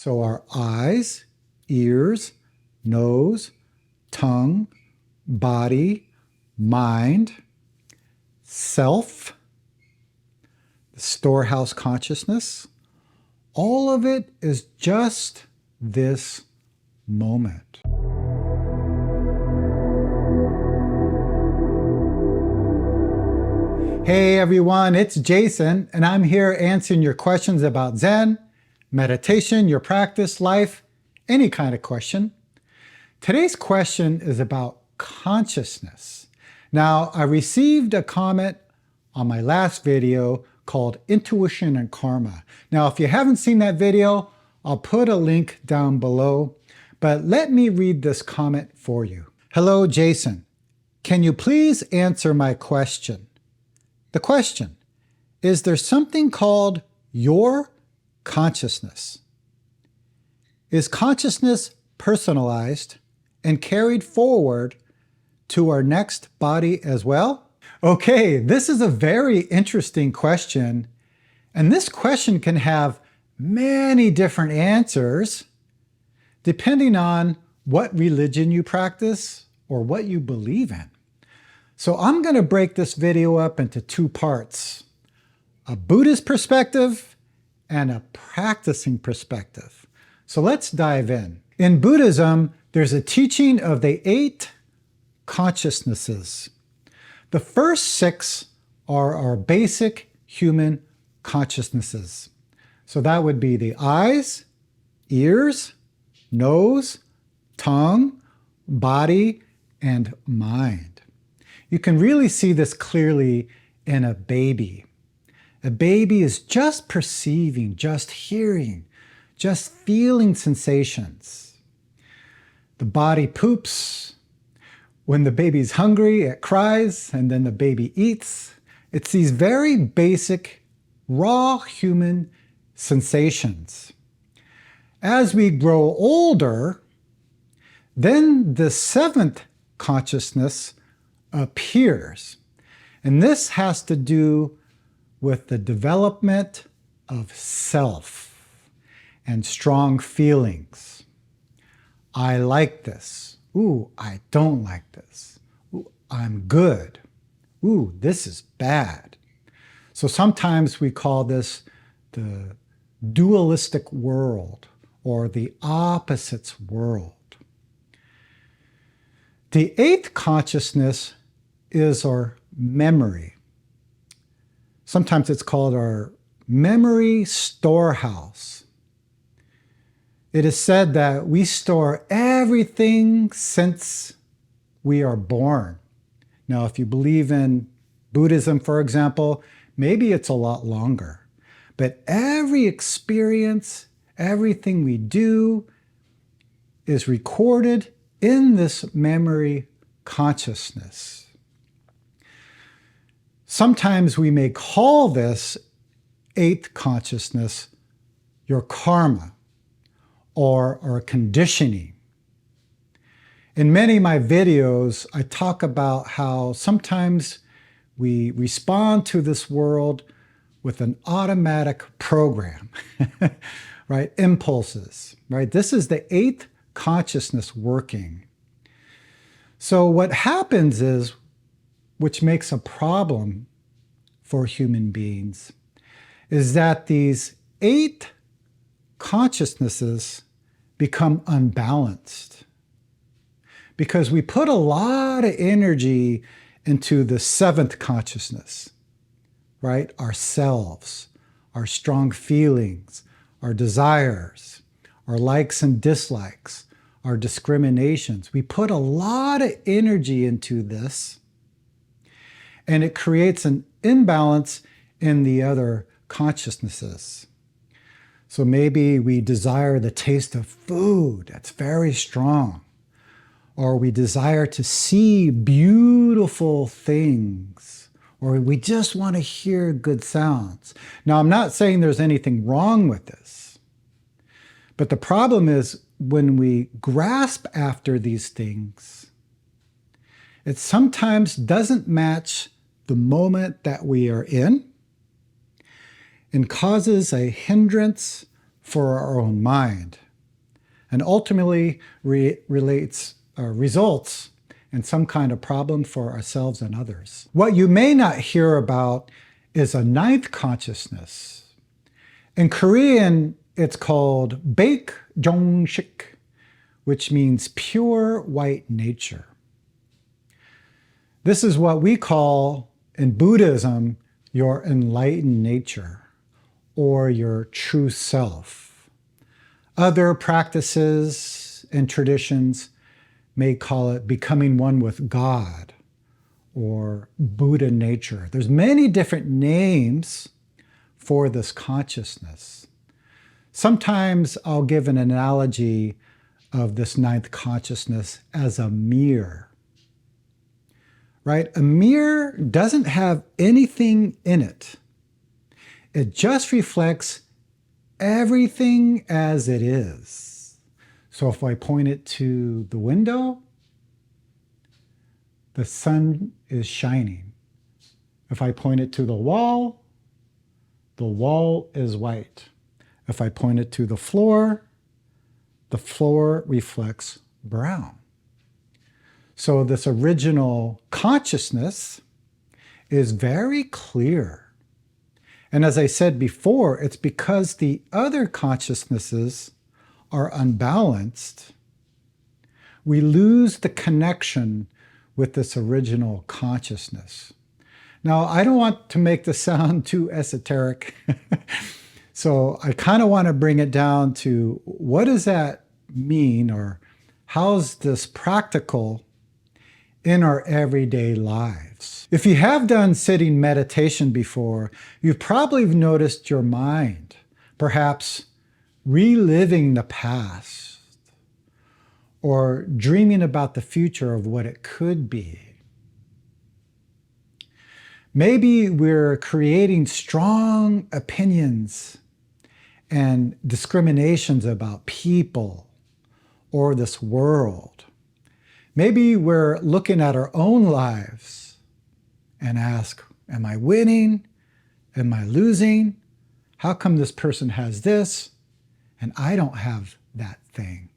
So our eyes, ears, nose, tongue, body, mind, self, the storehouse consciousness, all of it is just this moment. Hey everyone, it's Jason, and I'm here answering your questions about Zen, meditation, your practice, life, any kind of question. Today's question is about consciousness. Now, I received a comment on my last video called Intuition and Karma. Now, if you haven't seen that video, I'll put a link down below, but let me read this comment for you. Hello, Jason. Can you please answer my question? The question, is there something called your consciousness? Is consciousness personalized and carried forward to our next body as well? Okay, this is a very interesting question, and this question can have many different answers depending on what religion you practice or what you believe in. So I'm going to break this video up into two parts, a Buddhist perspective and a practicing perspective. So let's dive in. In Buddhism, there's a teaching of the 8 consciousnesses. The first 6 are our basic human consciousnesses. So that would be the eyes, ears, nose, tongue, body, and mind. You can really see this clearly in a baby. A baby is just perceiving, just hearing, just feeling sensations. The body poops. When the baby's hungry, it cries, and then the baby eats. It's these very basic, raw human sensations. As we grow older, then the 7th consciousness appears. And this has to do with the development of self and strong feelings. I like this. Ooh, I don't like this. Ooh, I'm good. Ooh, this is bad. So sometimes we call this the dualistic world or the opposites world. The 8th consciousness is our memory. Sometimes it's called our memory storehouse. It is said that we store everything since we are born. Now, if you believe in Buddhism, for example, maybe it's a lot longer. But every experience, everything we do is recorded in this memory consciousness. Sometimes we may call this 8th consciousness your karma or our conditioning. In many of my videos, I talk about how sometimes we respond to this world with an automatic program, right? Impulses, right? This is the 8th consciousness working. So what happens is, which makes a problem for human beings, is that these 8 consciousnesses become unbalanced because we put a lot of energy into the 7th consciousness, right? Ourselves, our strong feelings, our desires, our likes and dislikes, our discriminations. We put a lot of energy into this, and it creates an imbalance in the other consciousnesses. So maybe we desire the taste of food that's very strong, or we desire to see beautiful things, or we just want to hear good sounds. Now, I'm not saying there's anything wrong with this, but the problem is when we grasp after these things, it sometimes doesn't match the moment that we are in and causes a hindrance for our own mind, and ultimately results in some kind of problem for ourselves and others. What you may not hear about is a ninth consciousness. In Korean, it's called Baek Jong Shik, which means pure white nature. This is what we call in Buddhism your enlightened nature, or your true self. Other practices and traditions may call it becoming one with God, or Buddha nature. There's many different names for this consciousness. Sometimes I'll give an analogy of this ninth consciousness as a mirror. Right? A mirror doesn't have anything in it. It just reflects everything as it is. So if I point it to the window, the sun is shining. If I point it to the wall is white. If I point it to the floor reflects brown. So this original consciousness is very clear. And as I said before, it's because the other consciousnesses are unbalanced, we lose the connection with this original consciousness. Now, I don't want to make this sound too esoteric, so I kind of want to bring it down to what does that mean, or how's this practical in our everyday lives? If you have done sitting meditation before, you've probably noticed your mind, perhaps reliving the past or dreaming about the future of what it could be. Maybe we're creating strong opinions and discriminations about people or this world. Maybe we're looking at our own lives and ask, am I winning? Am I losing? How come this person has this and I don't have that thing?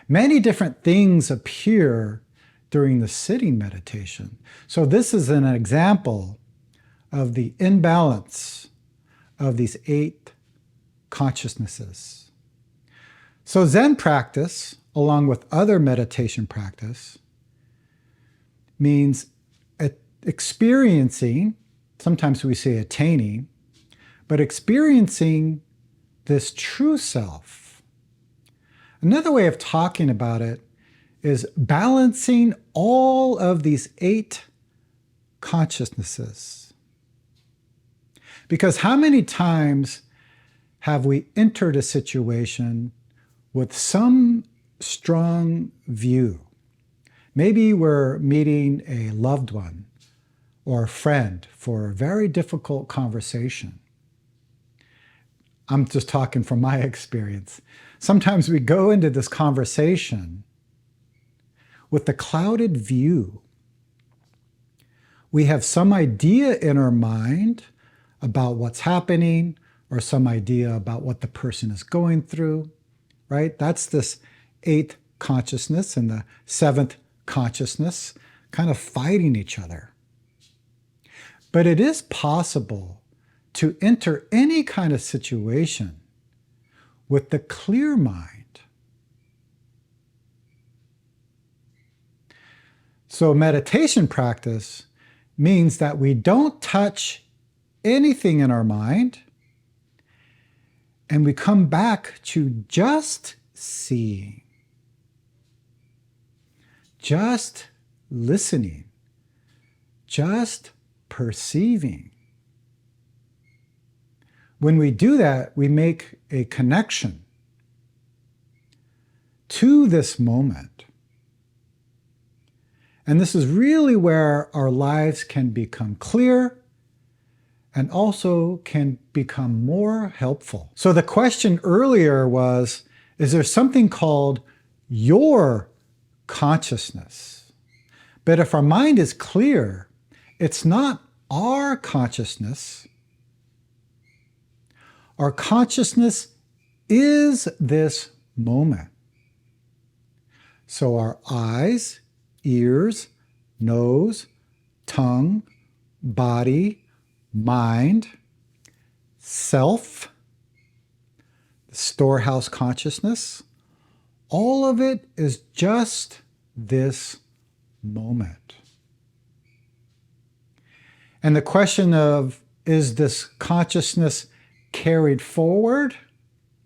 Many different things appear during the sitting meditation. So this is an example of the imbalance of these 8 consciousnesses. So Zen practice, along with other meditation practice, means experiencing, sometimes we say attaining, but experiencing this true self. Another way of talking about it is balancing all of these 8 consciousnesses. Because how many times have we entered a situation with some strong view? Maybe we're meeting a loved one or a friend for a very difficult conversation. I'm just talking from my experience. Sometimes we go into this conversation with a clouded view. We have some idea in our mind about what's happening, or some idea about what the person is going through, right? That's this 8th consciousness and the 7th consciousness kind of fighting each other. But it is possible to enter any kind of situation with the clear mind. So meditation practice means that we don't touch anything in our mind, and we come back to just seeing, just listening, just perceiving. When we do that, we make a connection to this moment. And this is really where our lives can become clear and also can become more helpful. So the question earlier was, is there something called your consciousness? But if our mind is clear, it's not our consciousness. Our consciousness is this moment. So our eyes, ears, nose, tongue, body, mind, self, the storehouse consciousness, all of it is just this moment. And the question of, is this consciousness carried forward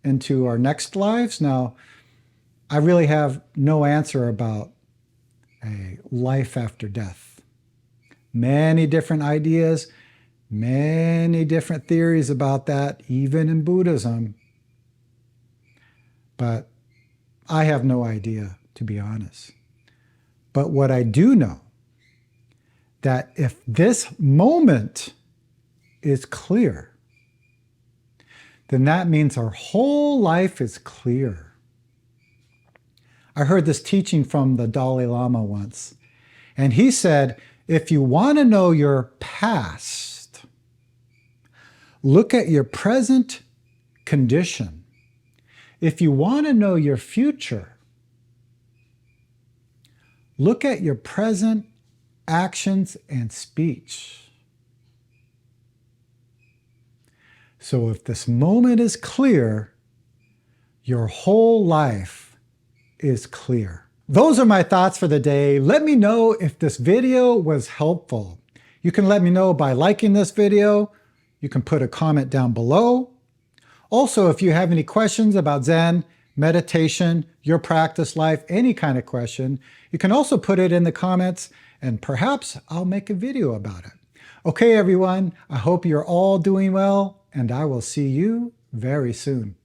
into our next lives? Now, I really have no answer about a life after death. Many different ideas, many different theories about that, even in Buddhism. But I have no idea, to be honest. But what I do know, that if this moment is clear, then that means our whole life is clear. I heard this teaching from the Dalai Lama once, and he said, if you want to know your past, look at your present condition. If you want to know your future, look at your present actions and speech. So if this moment is clear, your whole life is clear. Those are my thoughts for the day. Let me know if this video was helpful. You can let me know by liking this video. You can put a comment down below. Also, if you have any questions about Zen, meditation, your practice life, any kind of question, you can also put it in the comments and perhaps I'll make a video about it. Okay, everyone, I hope you're all doing well and I will see you very soon.